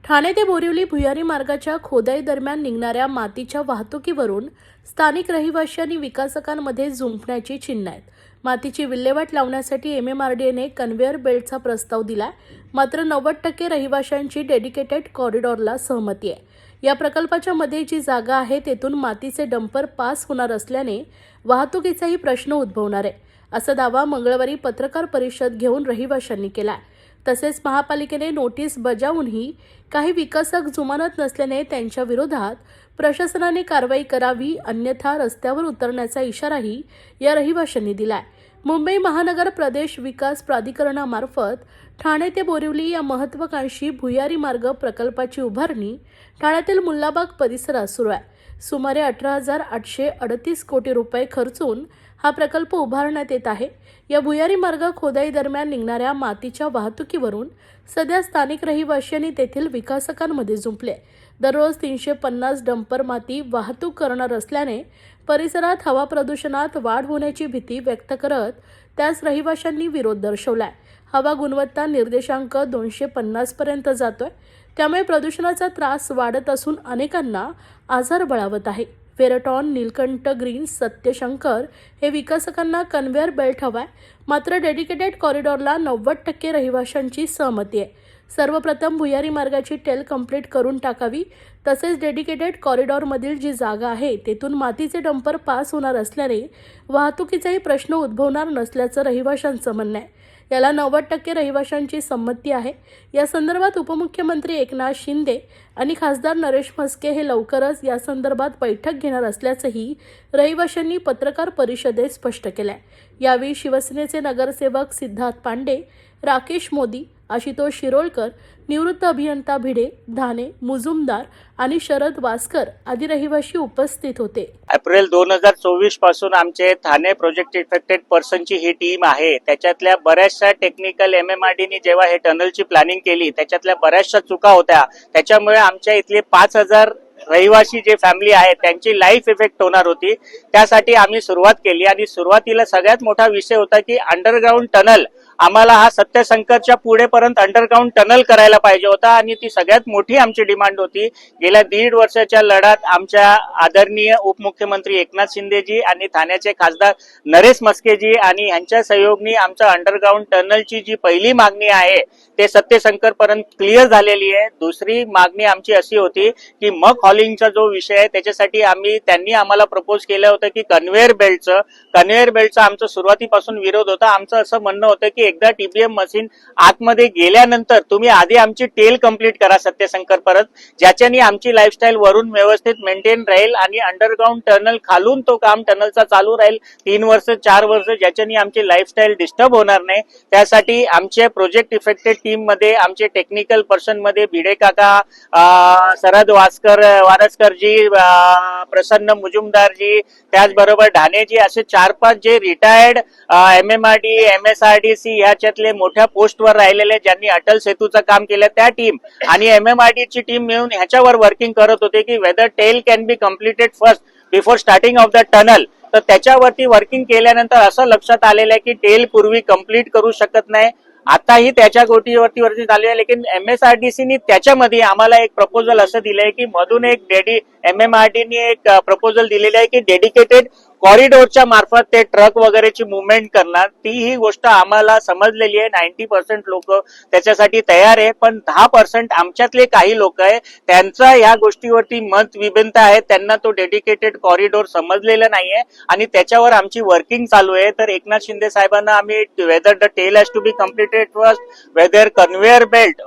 ठाणे ते बोरिवली भुयारी मार्गाच्या खोदाई दरम्यान निघणाऱ्या मातीच्या वाहतुकीवरून स्थानिक रहिवाशी विकासकांमध्ये जुंपण्याची चिन्ह आहेत. मातीची विल्हेवाट लावण्यासाठी MMRDAने कन्व्हेअर बेल्टचा प्रस्ताव दिलाय. मात्र 90% रहिवाशांची डेडिकेटेड कॉरिडॉरला सहमती आहे. या प्रकल्पाच्या मध्ये जी जागा आहे तेथून मातीचे डंपर पास होणार असल्याने वाहतुकीचाही प्रश्न उद्भवणार आहे, असा दावा मंगळवारी पत्रकार परिषद घेऊन रहिवाशांनी केलाय. तसेच महापालिकेने नोटीस बजावूनही काही विकासक जुमानत नसल्याने त्यांच्या विरोधात प्रशासनाने कारवाई करावी, अन्यथा रस्त्यावर उतरण्याचा इशाराही या रहिवाशांनी दिलाय. मुंबई महानगर प्रदेश विकास प्राधिकरणामार्फत ठाणे ते बोरिवली या महत्त्वाकांक्षी भुयारी मार्ग प्रकल्पाची उभारणी ठाण्यातील मुल्लाबाग परिसरात सुरू आहे. सुमारे 18,838 कोटी रुपये खर्चून हा प्रकल्प उभारण्यात येत आहे. या भुयारी मार्ग खोदाई दरम्यान निघणाऱ्या मातीच्या वाहतुकीवरून सध्या स्थानिक रहिवाशी आणि तेथील विकासकांमध्ये जुंपले. दररोज 350 डंपर माती वाहतूक करणार असल्याने परिसरात हवा प्रदूषणात वाढ होण्याची भीती व्यक्त करत त्यास रहिवाशांनी विरोध दर्शवलाय. हवा गुणवत्ता निर्देशांक 250 पर्यंत जातोय, त्यामुळे प्रदूषणाचा त्रास वाढत असून अनेकांना आजार बळावत आहे. वेरटॉन, नीलकंठ ग्रीन, सत्यशंकर हे विकासकांना कन्व्हेअर बेल्ट हवाय. मात्र डेडिकेटेड कॉरिडॉरला 90% रहिवाशांची सहमती आहे. सर्वप्रथम भुयारी मार्गाची टेल कंप्लीट करून टाकावी. तसेच डेडिकेटेड कॉरिडॉरमधील जी जागा आहे तेथून मातीचे डंपर पास होणार असल्याने वाहतुकीचाही प्रश्न उद्भवणार नसल्याचं रहिवाशांचं म्हणणं आहे. याला 90% रहिवाशांची संमती आहे. या संदर्भात उपमुख्यमंत्री एकनाथ शिंदे आणि खासदार नरेश म्हस्के हे लवकरच या संदर्भात बैठक घेणार असल्याचंही रहिवाशांनी पत्रकार परिषदेत स्पष्ट केलंय. यावेळी शिवसेनेचे नगरसेवक सिद्धार्थ पांडे, राकेश मोदी, आशुतोष शिरोळकर, निवृत्त अभियंता भिडे, धाने, मुजुमदार आणि शरद वासकर आदी रहिवाशी उपस्थित होते. एप्रिल 2024 पासून आमचे ठाणे प्रोजेक्ट इफेक्टेड पर्सनची ही टीम आहे. त्याच्यातल्या बऱ्याचशा टेक्निकल MMRDAने जेव्हा हे टनलची प्लॅनिंग केली त्याच्यातल्या बऱ्याचशा चुका होत्या. त्याच्यामुळे आमच्या इथले 5,000 रहिवासी जे फॅमिली आहे त्यांची लाईफ इफेक्ट होणार होती. त्यासाठी आम्ही सुरुवात केली आणि सुरुवातीला सगळ्यात मोठा विषय होता की अंडरग्राउंड टनल आम्हाला हा सत्यशंकरच्या पुढेपर्यंत अंडरग्राउंड टनल करायला पाहिजे होता आणि ती सगळ्यात मोठी आमची डिमांड होती. गेल्या 1.5 वर्षाच्या लढ्यात आमच्या आदरणीय उपमुख्यमंत्री एकनाथ शिंदेजी आणि ठाण्याचे खासदार नरेश म्हस्केजी आणि यांच्या सहयोगाने आमच्या अंडरग्राउंड टनलची जी पहिली मागणी आहे ते सत्यशंकर पर्यंत क्लिअर झालेली आहे. दुसरी मागणी आमची अशी होती की मग हॉलिंगचा जो विषय आहे त्याच्यासाठी त्यांनी आम्हाला प्रपोज केलं होतं की कन्व्हेअर बेल्टचा आमचा सुरुवातीपासून विरोध होता. आमचं असं म्हणणं होतं की एकदा TBM मशीन आतमध्ये गेल्यानंतर तुम्ही आधी आमची टेल कंप्लीट करा सत्यशंकर परत, ज्याच्याने आमची लाईफस्टाईल वरून व्यवस्थित मेंटेन राहील आणि अंडरग्राउंड टनल खालून तो काम टनलचा चालू राहील 3 वर्ष 4 वर्ष, ज्याच्याने आमची लाईफस्टाईल डिस्टर्ब होणार नाही. त्यासाठी आमच्या प्रोजेक्ट इफेक्टेड टीम मध्ये आमचे टेक्निकल पर्सन मध्ये भिडे काका, शरद वारसकरजी, प्रसन्न मुजुमदारजी, त्याचबरोबर ढाणेजी, असे 4-5 जे रिटायर्ड MMRDA MSRDC ह्याच्यातले मोठ्या पोस्टवर राहिलेले ज्यांनी अटल सेतूचं काम केलं त्या टीम आणि MMRDA ची टीम मिळून ह्याच्यावर वर्किंग करत होते की whether tail can be completed first before starting of the tunnel. तर त्याच्यावरती वर्किंग केल्यानंतर असं लक्षात आलेलं आहे की टेल पूर्वी कंप्लीट करू शकत नाही. आताही त्याच्या गोष्टीवरती झाले आहे. लेकिन MSRDCने त्याच्यामध्ये आम्हाला एक प्रपोजल असं दिलंय की मधून एक MMRDAने एक प्रपोजल दिलेलं आहे की डेडिकेटेड कॉरिडॉरच्या मार्फत ते ट्रक वगैरेची मुवमेंट करणार. ती ही गोष्ट आम्हाला समजलेली आहे. 90% लोक त्याच्यासाठी तयार आहे, पण 10% आमच्यातले काही लोक आहे त्यांचा या गोष्टीवरती मत विभिन्नता आहे. त्यांना तो डेडिकेटेड कॉरिडॉर समजलेला नाहीये आणि त्याच्यावर आमची वर्किंग चालू आहे. तर एकनाथ शिंदे साहेबांना आम्ही whether the tail has to be completed first, whether conveyor belt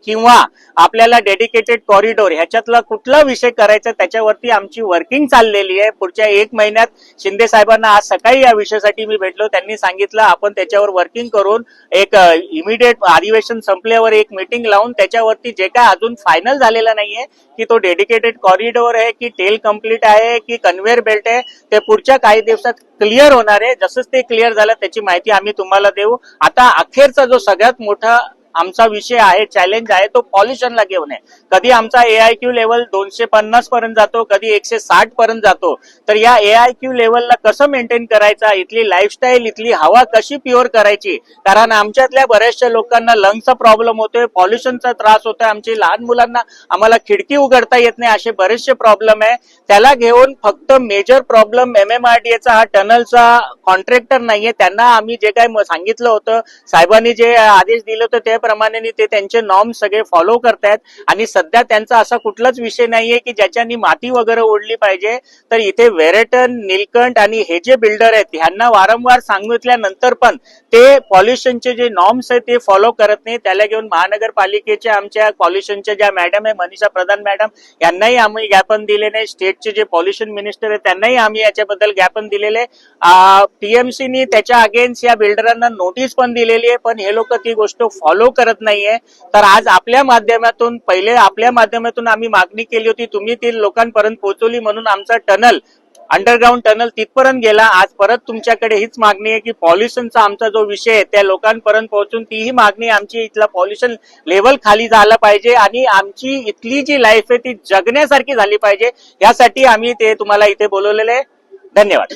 किंवा आपल्याला डेडिकेटेड कॉरिडॉर ह्याच्यातला कुठला विषय करायचा त्याच्यावरती आमची वर्किंग चाललेली आहे. पुढच्या 1 महिन्यात शिंदे साहेबांना आज सकाळी या विषयासाठी मी भेटलो. त्यांनी सांगितलं आपण त्याच्यावर वर्किंग करून एक इमिडिएट अधिवेशन संपल्यावर एक मीटिंग लावून त्याच्यावरती जे काय अजून फायनल झालेलं नाहीये की तो डेडिकेटेड कॉरिडॉर आहे की टेल कंप्लीट आहे की कन्व्हेअर बेल्ट आहे ते पुढच्या काही दिवसात क्लिअर होणार आहे. जसंच ते क्लिअर झालं त्याची माहिती आम्ही तुम्हाला देऊ. आता अखेरचा जो सगळ्यात मोठा आमचा विषय आहे, चॅलेंज आहे, तो पॉल्युशनला घेऊन आहे. कधी आमचा AIQ लेवल 250 पर्यंत जातो, कधी 160 पर्यंत जातो. तर या AIQ लेवलला कसं मेंटेन करायचा, इथली लाईफस्टाईल, इथली हवा कशी प्युअर करायची, कारण आमच्यातल्या बऱ्याचशा लोकांना लंग्सचा प्रॉब्लेम होतोय, पॉल्युशनचा त्रास होतोय, आमची लहान मुलांना आम्हाला खिडकी उघडता येत नाही, असे बरेचसे प्रॉब्लेम आहे. त्याला घेऊन फक्त मेजर प्रॉब्लेम MMRDAचा हा टनलचा कॉन्ट्रॅक्टर नाहीये. त्यांना आम्ही जे काय सांगितलं होतं, साहेबांनी जे आदेश दिले होते त्याप्रमाणे ते त्यांचे नॉर्म्स सगळे फॉलो करतायत आणि सध्या त्यांचा असा कुठलाच विषय नाहीये की ज्याच्यानी माती वगैरे ओढली पाहिजे. तर इथे वेरेटन, नीलकंठ आणि हे जे बिल्डर आहेत ह्यांना वारंवार सांगितल्यानंतर पण ते पॉल्युशनचे जे नॉर्म्स आहेत ते फॉलो करत नाही. त्याला घेऊन महानगरपालिकेच्या आमच्या पॉल्युशनच्या ज्या मॅडम आहे मनीषा प्रधान मॅडम यांनाही आम्ही ज्ञापन दिले नाही. स्टेटचे जे पॉल्युशन मिनिस्टर आहे त्यांनाही आम्ही याच्याबद्दल ज्ञापन दिलेले. TMCनी त्याच्या अगेन्स्ट या बिल्डरांना नोटीस पण दिलेली आहे, पण हे लोक ती गोष्ट फॉलो करत नाहीये. तर आज आपल्या माध्यमातून आम्ही मागणी केली होती, तुम्ही ती लोकांपर्यंत पोहोचवली म्हणून आमचा टनल, अंडरग्राउंड टनल तिथपर्यंत गेला. आज परत तुमच्याकडे हीच मागणी आहे की पॉल्युशनचा आमचा जो विषय आहे त्या लोकांपर्यंत पोहोचून तीही मागणी आमची, इथला पॉल्युशन लेवल खाली झाला पाहिजे आणि आमची इथली जी लाईफ आहे ती जगण्यासारखी झाली पाहिजे. यासाठी आम्ही ते तुम्हाला इथे बोलवलेले आहे. धन्यवाद.